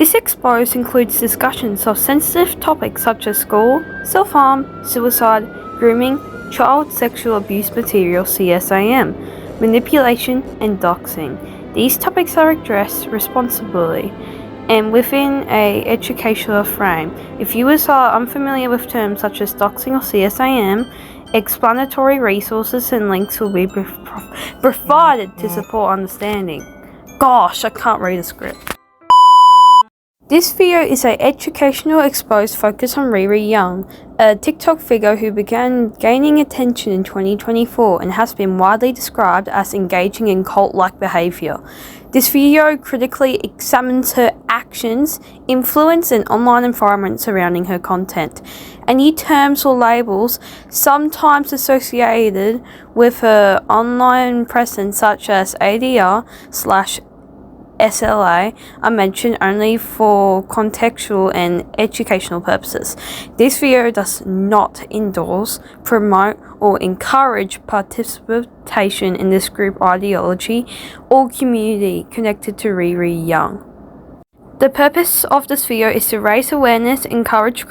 This expose includes discussions of sensitive topics such as school, self-harm, suicide, grooming, child sexual abuse material CSAM, manipulation, and doxing. These topics are addressed responsibly and within an educational frame. If viewers are unfamiliar with terms such as doxing or CSAM, explanatory resources and links will be provided to support understanding. Gosh, I can't read a script. This video is an educational expose focused on ririyang, a TikTok figure who began gaining attention in 2024 and has been widely described as engaging in cult-like behavior. This video critically examines her actions, influence, and online environment surrounding her content. Any terms or labels sometimes associated with her online presence, such as ADR/SLA, are mentioned only for contextual and educational purposes. This video does not endorse, promote, or encourage participation in this group ideology or community connected to ririyang. The purpose of this video is to raise awareness, encourage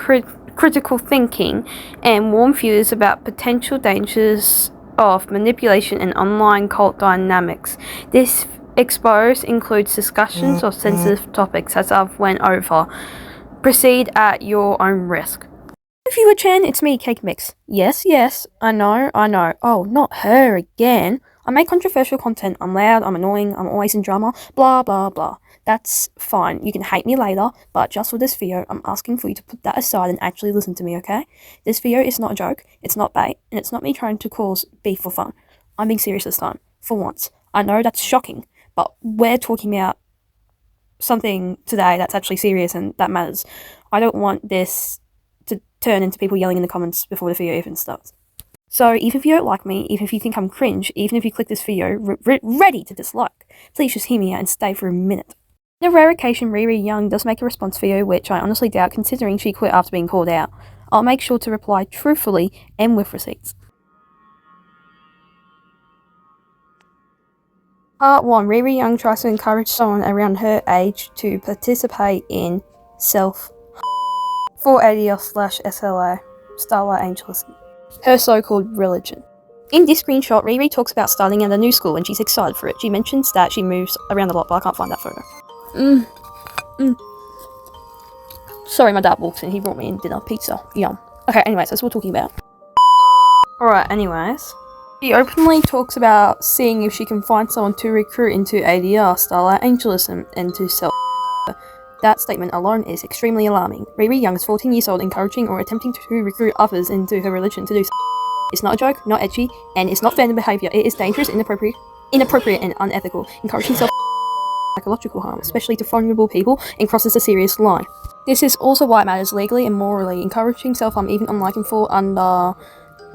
critical thinking, and warn viewers about potential dangers of manipulation and online cult dynamics. This expose includes discussions of sensitive topics as I've went over. Proceed at your own risk. Viewer Chan, it's me, Cake Mix. Yes, I know. Oh, not her again. I make controversial content. I'm loud, I'm annoying, I'm always in drama, blah blah blah. That's fine. You can hate me later, but just for this video, I'm asking for you to put that aside and actually listen to me, okay? This video is not a joke, it's not bait, and it's not me trying to cause beef for fun. I'm being serious this time, for once. I know that's shocking, but we're talking about something today that's actually serious and that matters. I don't want this to turn into people yelling in the comments before the video even starts. So even if you don't like me, even if you think I'm cringe, even if you click this video ready to dislike, please just hear me out and stay for a minute. On a rare occasion, ririyang does make a response video, which I honestly doubt considering she quit after being called out. I'll make sure to reply truthfully and with receipts. Part 1. ririyang tries to encourage someone around her age to participate in for ADR/SLA, Starlight Angelism, her so-called religion. In this screenshot, Riri talks about starting at a new school and she's excited for it. She mentions that she moves around a lot, but I can't find that photo. Sorry, my dad walked in. He brought me in dinner. Pizza. Yum. Okay, anyways, that's what we're talking about. Alright, anyways. She openly talks about seeing if she can find someone to recruit into ADR, Starlight Angelism, and to sell. That statement alone is extremely alarming. ririyang is 14 years old, encouraging or attempting to recruit others into her religion to do so. It's not a joke, not edgy, and it's not fandom behavior. It is dangerous, inappropriate, and unethical, encouraging psychological harm, especially to vulnerable people, and crosses a serious line. This is also why it matters legally and morally. Encouraging self-harm, even online, can fall under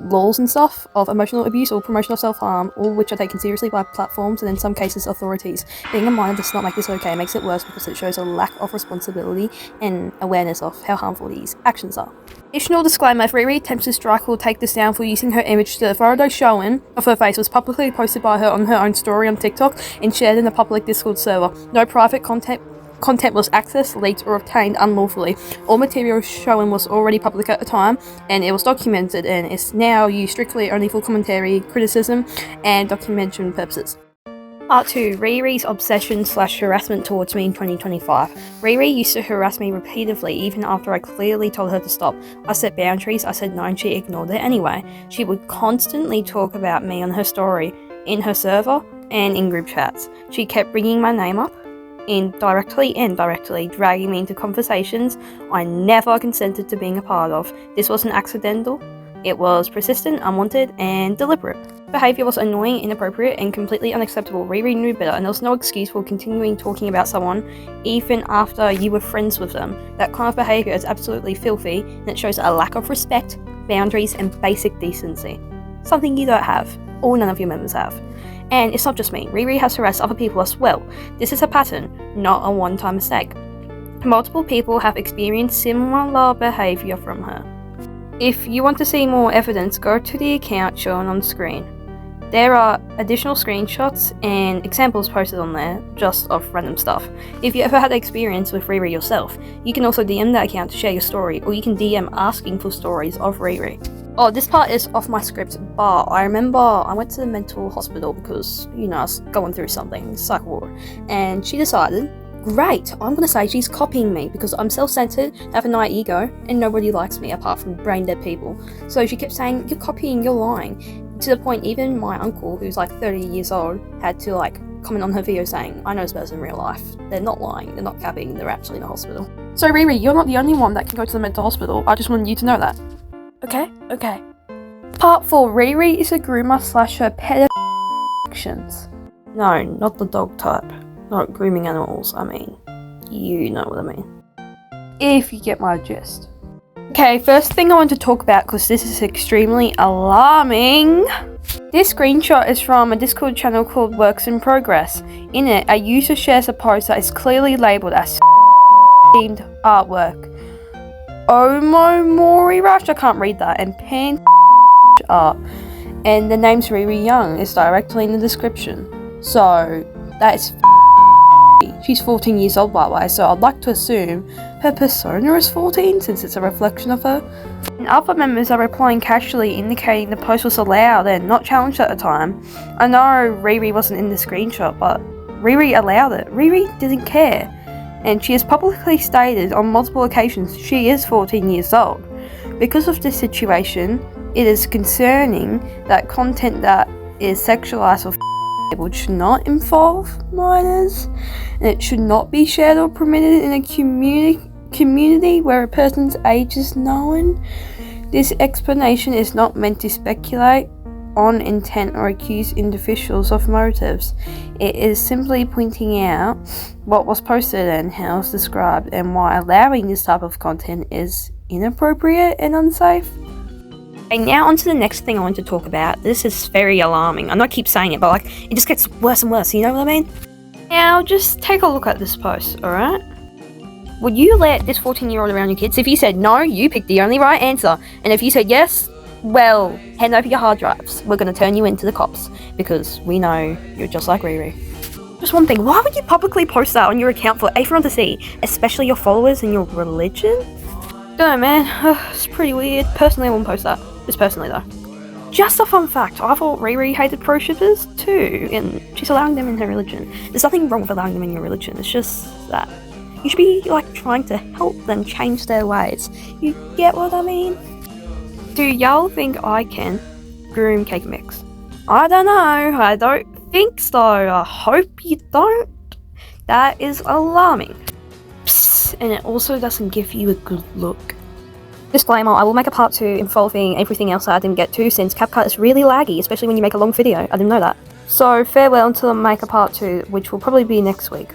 laws and stuff of emotional abuse or promotion of self-harm, all which are taken seriously by platforms and in some cases authorities. Being a minor does not make this okay, it makes it worse because it shows a lack of responsibility and awareness of how harmful these actions are. Additional disclaimer, if Riri attempts to strike or take this down for using her image, the photo showing of her face was publicly posted by her on her own story on TikTok and shared in the public Discord server. No private content was accessed, leaked, or obtained unlawfully. All material shown was already public at the time, and it was documented and is now used strictly only for commentary, criticism, and documentation purposes. Part 2. Riri's obsession/harassment towards me in 2025. Riri used to harass me repeatedly even after I clearly told her to stop. I set boundaries, I said no, and she ignored it anyway. She would constantly talk about me on her story, in her server, and in group chats. She kept bringing my name up, indirectly and directly, dragging me into conversations I never consented to being a part of. This wasn't accidental, it was persistent, unwanted, and deliberate. Behaviour was annoying, inappropriate, and completely unacceptable. Riri knew better, and there was no excuse for continuing talking about someone even after you were friends with them. That kind of behaviour is absolutely filthy, and it shows a lack of respect, boundaries, and basic decency. Something you don't have, or none of your members have. And it's not just me, Riri has harassed other people as well. This is a pattern, not a one-time mistake. Multiple people have experienced similar behaviour from her. If you want to see more evidence, go to the account shown on screen. There are additional screenshots and examples posted on there just of random stuff. If you ever had experience with Riri yourself, you can also DM that account to share your story, or you can DM asking for stories of Riri. Oh, this part is off my script, but I remember I went to the mental hospital because, you know, I was going through something, psych ward, and she decided, great, I'm gonna say she's copying me because I'm self-centered, have a nice ego, and nobody likes me apart from brain-dead people. So she kept saying, you're copying, you're lying. To the point even my uncle, who's like 30 years old, had to like comment on her video saying, I know this person in real life. They're not lying, they're not capping, they're actually in a hospital. So Riri, you're not the only one that can go to the mental hospital. I just wanted you to know that. Okay. Part 4, Riri is a groomer / her pet actions. No, not the dog type. Not grooming animals, I mean. You know what I mean. If you get my gist. Okay, first thing I want to talk about, because this is extremely alarming. This screenshot is from a Discord channel called Works in Progress. In it, a user shares a post that is clearly labelled as themed artwork. Omo Mori Rush, I can't read that, and pan art. And the name's ririyang is directly in the description. So, that is she's 14 years old by the way, so I'd like to assume her persona is 14 since it's a reflection of her. And other members are replying casually indicating the post was allowed and not challenged at the time. I know Riri wasn't in the screenshot, but Riri allowed it. Riri didn't care. And she has publicly stated on multiple occasions she is 14 years old. Because of this situation, it is concerning that content that is sexualized or which should not involve minors, and it should not be shared or permitted in a community where a person's age is known. This explanation is not meant to speculate on intent or accuse individuals of motives. It is simply pointing out what was posted and how it's described, and why allowing this type of content is inappropriate and unsafe. And now on to the next thing I want to talk about. This is very alarming. I know I keep saying it, but like it just gets worse and worse, you know what I mean? Now just take a look at this post, alright? Would you let this 14-year-old around your kids? If you said no, you picked the only right answer. And if you said yes, well, hand over your hard drives. We're going to turn you into the cops because we know you're just like Riri. Just one thing, why would you publicly post that on your account for everyone to see, especially your followers and your religion? Don't know, man. It's pretty weird. Personally, I wouldn't post that. Just personally, though. Just a fun fact, I thought Riri hated pro-shippers too, and she's allowing them in her religion. There's nothing wrong with allowing them in your religion, it's just that. You should be, like, trying to help them change their ways. You get what I mean? Do y'all think I can groom Cake Mix? I don't know, I don't think so. I hope you don't. That is alarming. Psst, and it also doesn't give you a good look. Disclaimer, I will make a part 2 involving everything else that I didn't get to since CapCut is really laggy, especially when you make a long video. I didn't know that. So farewell until I make a part 2, which will probably be next week.